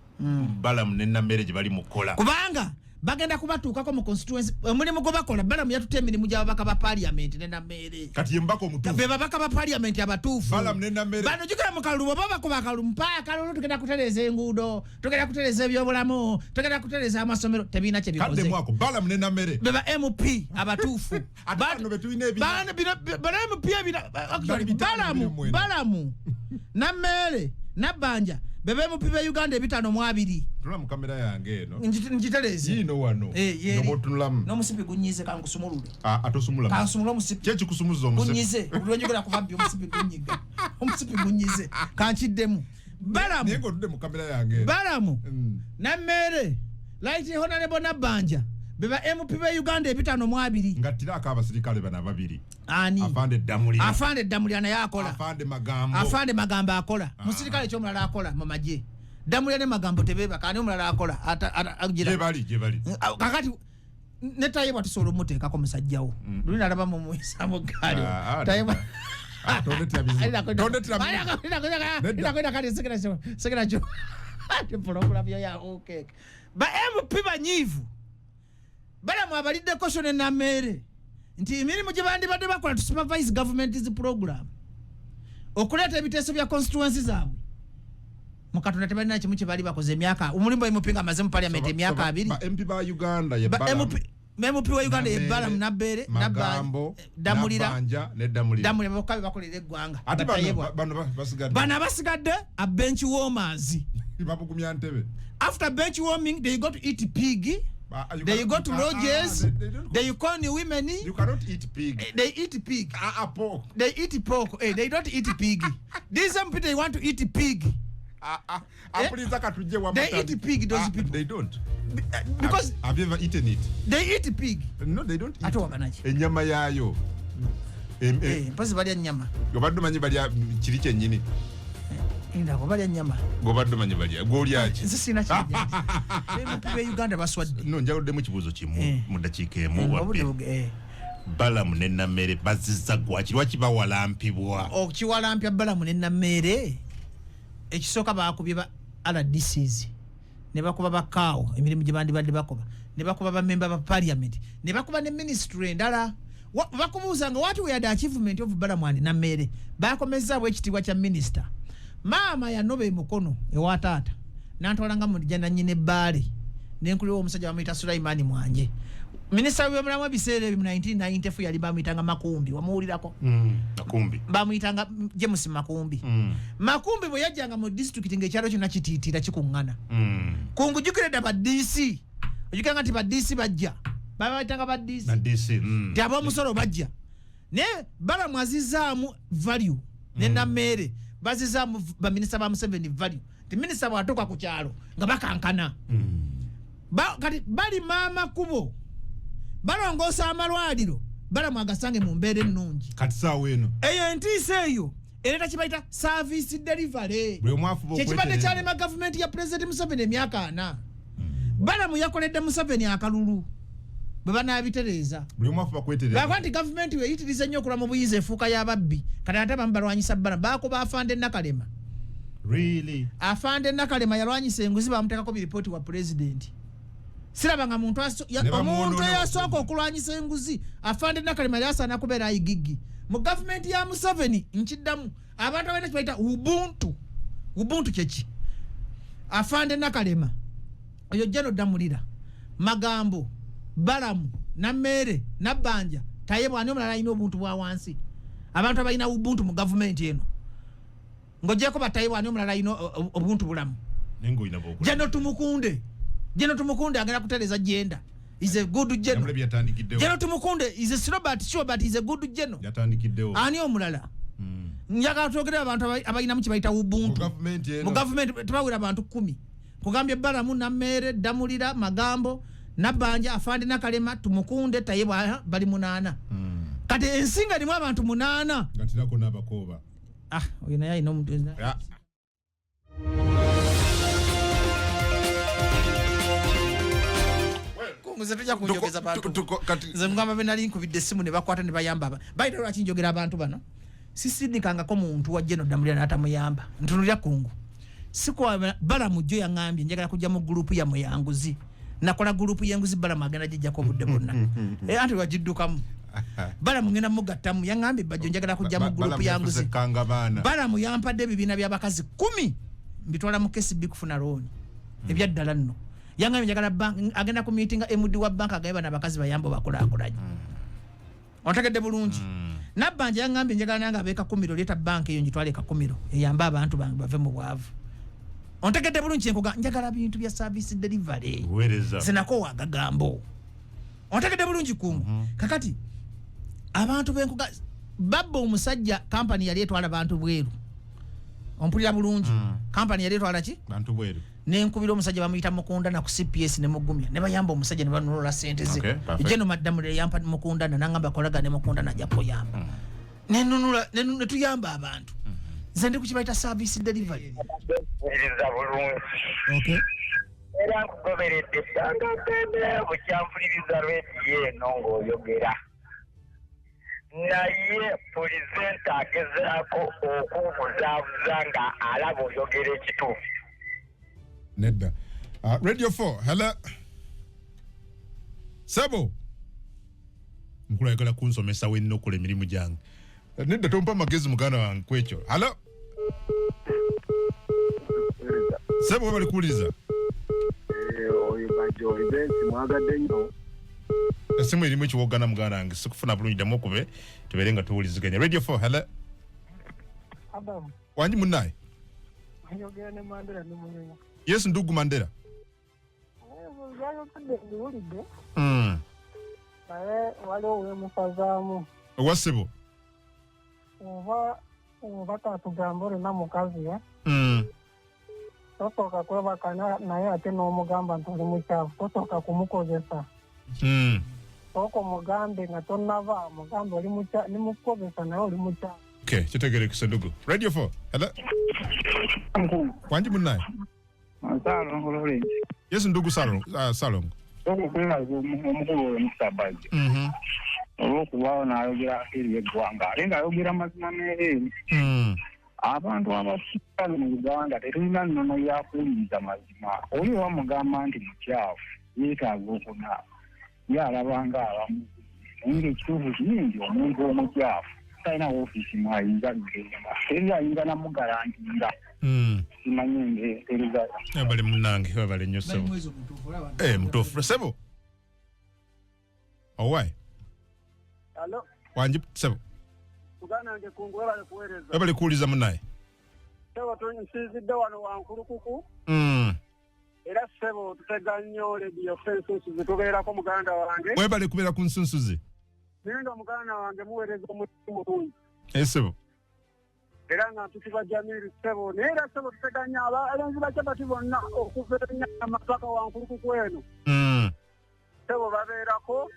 Balamu ne namere gye bali mukola kubanga bagenda kubatuukako mu constituency omulimu gwe bakola Balamu yatutte emirimu gy'ababaka ba parliament ne Nammeere kati yembako omutuufu be babaka ba parliament abatuufu Balamu ne Nammeere bano jukira mu kalulu baba kuba kalulu mpaya kalulu tugenda kutereza enguudo tugenda kutereza ebyobulamu tugenda kutereza amasomero tebiina kye bikoze kadde mwako Balamu ne Nammeere beba MP abatuufu bano betulina bana MP Balamu Nammeere Nabbanja bebe MP be Uganda ebitano mu abiri tula mu kamera yange eno njitereze yino wano nobotulamu n'omusipi gunyize kangusumulule atosumula kansumula omusipi kyechi kusumuza omusipi gunyize olwenjogera kuvabbi omusipi gunyiga omusipi gunyize kankiddemu Balamu nengo tudde mu kamera yange Balamu Nammeere Right Honorable Nabbanja beba MP be Uganda ebitano mu abiri ngattira akabasirikale bana babiri ani afande Damulira naye akola afande Magambo akola musirikale ky'omulala akola mu magye Damulira ne Magambo tebeba kandi omulala akola gye bali kakati ne Tayebwa tusobola omuteekako musajjawo luli nalaba mu muyisamu gaali Tayebwa ba MP banyiivu Balamu abalidde koshone Nammeere nti emirimu gye bandibadde bakola to supervise government's program okuleeta ebiteeso bya constituency zaabwe mu Katonda tebalina kimu kye bali bakoze emyaka omulimbo MP amaze mu parliament emyaka 2 ba MP ba Uganda ye Balamu MP wa Uganda ye Balamu Nammeere Magambo Damulira ne Damulira bokabe bakolera eggwanga bano basigadde a bench warmers babugumya ntebe after bench warming they go to eat pig. They go to lodges. They call new women. You cannot eat pig. They eat pig. Pork. They eat pork. They don't eat pig. These some people they want to eat pig. They eat pig. Those people. They don't. Because have you ever eaten it? They eat pig. No, they don't eat. Ato wabanaji. Enyama yayo. Pasi balya nyama. Gobadde manyi balya kiri kyennyini. Indako balya nyama. Gobadde manyi balya. Gwolyachi. Nze sina kijja. Be Uganda baswadde. No njawudde mu kibuuzo kimu mu dakiika emu wabbe. Balamu ne Nammeere bazizza gwaki lwaki bawalampibwa? Okiwalampya Balamu ne Nammeere. Ekisooka baakubye ba RDCs. Ne bakuba bakaawo emirimu gye bandibadde bakuba. Ne bakuba ba member ba parliament. Ne bakuba ne ministry endala. Bakubuuzanga what were the achievement of Balamu and Nammeere. Baakomezzaabwo ekitiibwa kya minister. Mama ya nobe mukono ewa taata nantwalanga mu jana nyine baale nenkuliwo omusajja bamuyita Sulaimani Mwanje minister w'ebyobulamwa biseera mu 1994 yali bamuyitanga Makumbi wamuwulirako Makumbi bamuyitanga James Makumbi Makumbi bwe yajjanga mu district ng'ekyalo kyonna kitiitira kikuŋŋana kungujjukire dda ba DC ojjukira nti ba DC bajja babayitanga ba DC nti ab'omusolo bajja ne Balamu azizaamu value ne Nammeere bazizamu ba minister ba Museveni value the minister bwatoka ku kyalo nga bakankana kati bali mama kubo balongoosa amalwaliro Balamu agasange mu mbeera ennungi kati saawa eno eyo entiisa eyo ereta kibayita service delivery kyekibadde kyalema gavumenti ya President Museveni emyaka 4 Balamu yakoledde Museveni akalulu bwe banaabitereeza buli omu afuba kwetereza bakwati gavumenti weyitiriza nnyo okula mu buyizi efuuka y'ababbi kati ate abamu balwanyisa Balamu baakuba afande Nakalema afande Nakalema yalwanyisa enguzi bamuteekako biripooti wa president sirabanga omuntu eyasooka okulwanyisa enguzi afande Nakalema yali asaana kubeera ayigiggi mu gavumenti ya Museveni nkiddamu abantu abalina kibayita ubuntu kyeki afande Nakalema oyo Jeno Damulira Magambo Balamu Nammeere Nabbanja Tayebwa ani omulala alina obuntu bwa wansi abantu abalina ubuntu mu gavumenti eno ng'ogyeko ba Tayebwa ani omulala alina obuntu bulamu Jeno Tumukunde agenda kutereza jenda is a good Jeno Jeno Tumukunde is a slow but is a good Jeno ani omulala njagala twogere abantu abalina mu kibayita ubuntu mu gavumenti tebawera abantu 10 kugambye Balamu Nammeere Damulira Magambo Nabbanja afande Nakalema Tumukunde Tayebwa bali 8 kati ensinga limu abantu 8 ngatirako n'abakooba oyo naye alina omuntu nze tujja kunjogeza bantu nze mugamba benali nkubidde essimu ne bakwata ne bayamba bayita lwaki njogera abantu bano sisindikangako muntu wa Jeno Damulira n'atamuyamba ntunulira kungu sikwa Balamu jjo yaŋŋambye njagala kujja mu gurupu ya muyanguzi nakola group yenguzi bala magana jijako budde bonna anti wajiddukamu bala mungena mugattamu yangambe bajjo njagala kujja mu group yanguzi bala muyampadde bibina by'abakazi 10 mbitwala mu KCB kufuna loan ebyaddala nno yangambe njagala bank agenda ku meeting MD wa bank agaiba n'abakazi bayambo bakola akolanye ontegedde bulungi nabbanja yangambe njagala nanga abeka 10 leta bank eyo njitwale ka 10 eyamba abantu bange bave mu bwavu ontegedde bulungi enkoga njagala bintu bya service delivery zinako wagagambo ontegedde bulungi kungu kakati abantu benkoga babbo omusajja company yali etwala abantu bweru ompulira bulungi company yali etwala ki bantu bweru nenkubira omusajja bamuyita mukunda na ku CPS ne mugumya ne bayamba omusajja ne banulola sente ze jeno maddamu le yampa mukunda na nangamba kolaga ne mukunda na japo yamba nenunula ne tuyamba abantu zende kukibaita service delivery okay era kugoberedde sanga tende bukyamfuliriza radio nongo yogera naye presenter agezaako okubuzaabuza nga alaba oyogera ekituufu nedda radio 4 hello Sebo mkula yakala kunsomesa wenno kule mirimu jange nedda tompa magezi mugana wange kwekyo hello Sebo bali kuliza oyo bajo event mwagadde nnyo esimu erimu ekiwogana mugana wange sikufuna bulungi ddamu okube tubeerenga tuwuliziganya radio 4 hello Adam wanji munnaye ayogera ne Mandela ne Munyonyo yes ndugu Mandela ndiwulidde naye waliwo wemusazaamu owasebo oba katugamba olina mukazi tosooka kwebaka naye ate n'omugamba nti oli mukyavu tosooka kumukozesa sooka omugambe nga tonava mugambe oli nimukukozesa naye oli mukyavu okay kitegerekese ndugu radio 4 hello wanji munnaye Salongo Lawrence. Yes ndugu Salongo. Okukwera omukulu omusabaje. Olwokubawo n'ayogera eri eggwanga ate ng'ayogera mazima meereere. Abantu abasinga mu Uganda tetulina nnono yakuwuliriza mazima. Oli wamugamba nti mukyafu yeetaaga okunaaba ye alaba ng'abamu naye ng'ekituufu kingi omuntu omukyafu talina woofiisi mwayinza kugenda teri ayinza namugalantinga simanyi ngetereza abali munange babali nnyo Sebo mutuufu Sebo owai Hello wanji Sebo kugana nge kungu bali kuweereza abali kuwuliza munnaye Sebo tonyisinzidde wano wankulukuku era Sebo tutega nnyo radio fensusu zitubeerako muganda wange mwebale kubeera ku nsunsuzi ninga muganda wange muweereza omutima mulungi Sebo era nga tukiba Jamiri Sebo neera Sebo tuteganya abalenzi bakyapati bonna okuva ennyama mapaka wankulukuku eno Sebo babeerako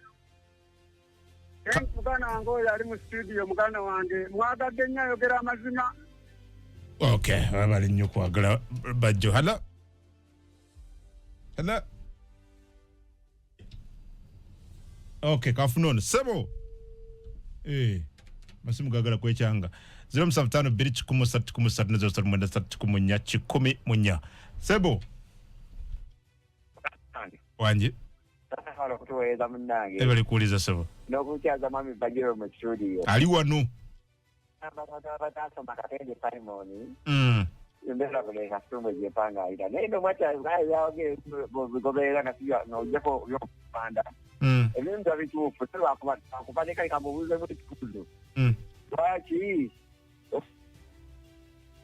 muganda wange oyo ali mu studio muganda wange mwagadde nnyo ayogera amazima okay babali nnyo kwagala bajjo hello okay kafunono Sebo masimu gagala kwekyanga 0752 Sebo wanji Halo kutuweza munange ebali kuuliza Sebo n'okukyaza mami bajiro mu studio ali wano batasoma katende paimoni mbera kuleka stumbo jepanga ida nendo mwacha yaoge gobeera na pia no jeko yopanda ebintu abituufu twa akupanika ikamubuze mu kikuzo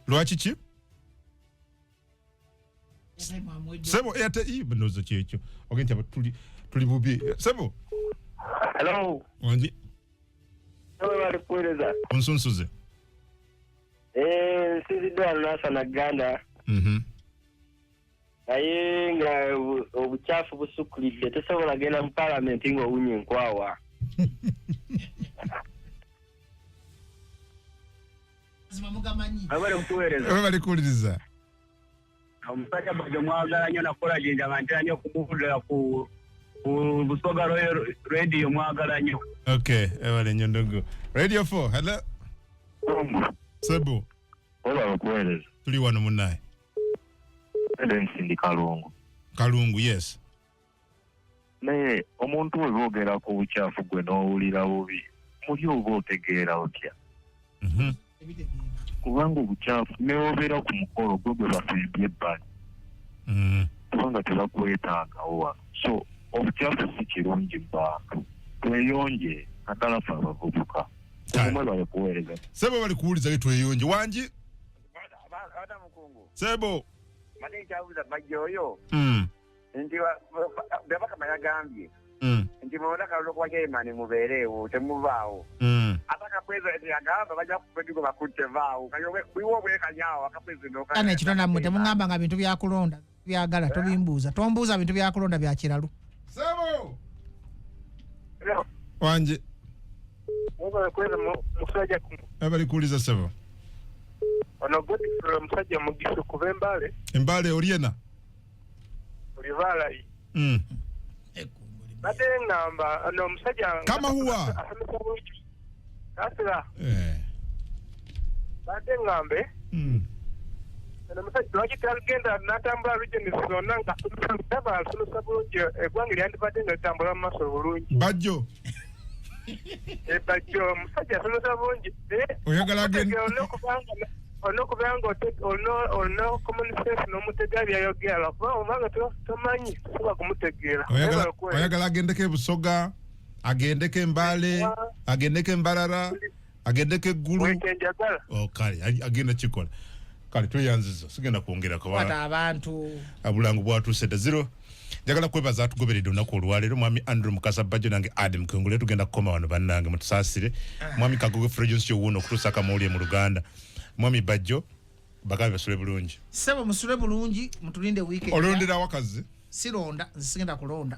lwaki ki Sebo ate ibnozo kyekyo ogenti tuli bubi Sebo hello wanji bali kueleza onsunsuze sisi ndo nasa na Uganda naye nga obuchafu busukulidde tesobola genda mu parliament ngo unye nkwawa abale kutuweereza bali kuuliriza omusajja bajjo mwagala nnyo nakola jinja ntera nnyo kumuwulira ku Busoga radio mwagala nnyo okay ebale nnyo ndogo radio 4 hello Sebo oba kuweereza tuli wano munnaye Eden Sindi Kalungu yes naye omuntu we boogera ku bucaafu gwe n'owulira bubi muli oba otegeera otya kubanga obucaafu newobeera ku mukolo gwe gwe bafimbye ebbali kubanga tebakwetaagawo wano so obucaafu si kirungi mu bantu tweyonje naddala ffe abavubuka omwe bali kuweereza sebo bali kuwuliza tweyonje wangi sebo mane nkyabuuza bajja oyo nti bebakama yagambye nti muona kalulu kuba kyeimani mubeereewo temuvaawo ate akapwezo yagamba bajja kubegigo bakutte vaawo bwiwa obwekanyawo akapwezo kana ekiro nammwe temuŋŋamba nga bintu byakulonda byagala tobimbuuza tombuuza bintu byakulonda bya kiralu sebo wanje musajja abali kuwuliza sebo ono Godfrey musajja mugisu kuba embale oliena olivalayi badde ngamba ono musajja kama huwa kasira badde ngambe ono musajja lwaki tagenda n'atambula regions zonna nga taba asomesa bulungi eggwanga lyandibadde nga litambula mu maaso bulungi bajjo bajjo musajja asomesa bulungi oyagala agenda onokubanga ono communication n'omutegeera byayogera lwakuba obanga tomanyi tosobola kumutegeera oyagala agendeko ebusoga agendeko embale agendeko embalala agendeko eggulu wekenjagala kale agenda kikola kale tweyanziza sigenda kwongera kwata abantu abulangu bwatuuse dda 0 njagala kwebaza atugoberedde olunaku olwaleero mwami Andrew Mukasa Bajjo nange Adam Kengule tugenda kukoma wano bannange mutusaasire mwami Kagogo Fredjons Kyowuno okutuusa Kamawulire mu Luganda mwami Bajjo bagabe basule bulungi sebo musule bulungi mutulinde weekend olondera wakazi sironda nsigenda kulonda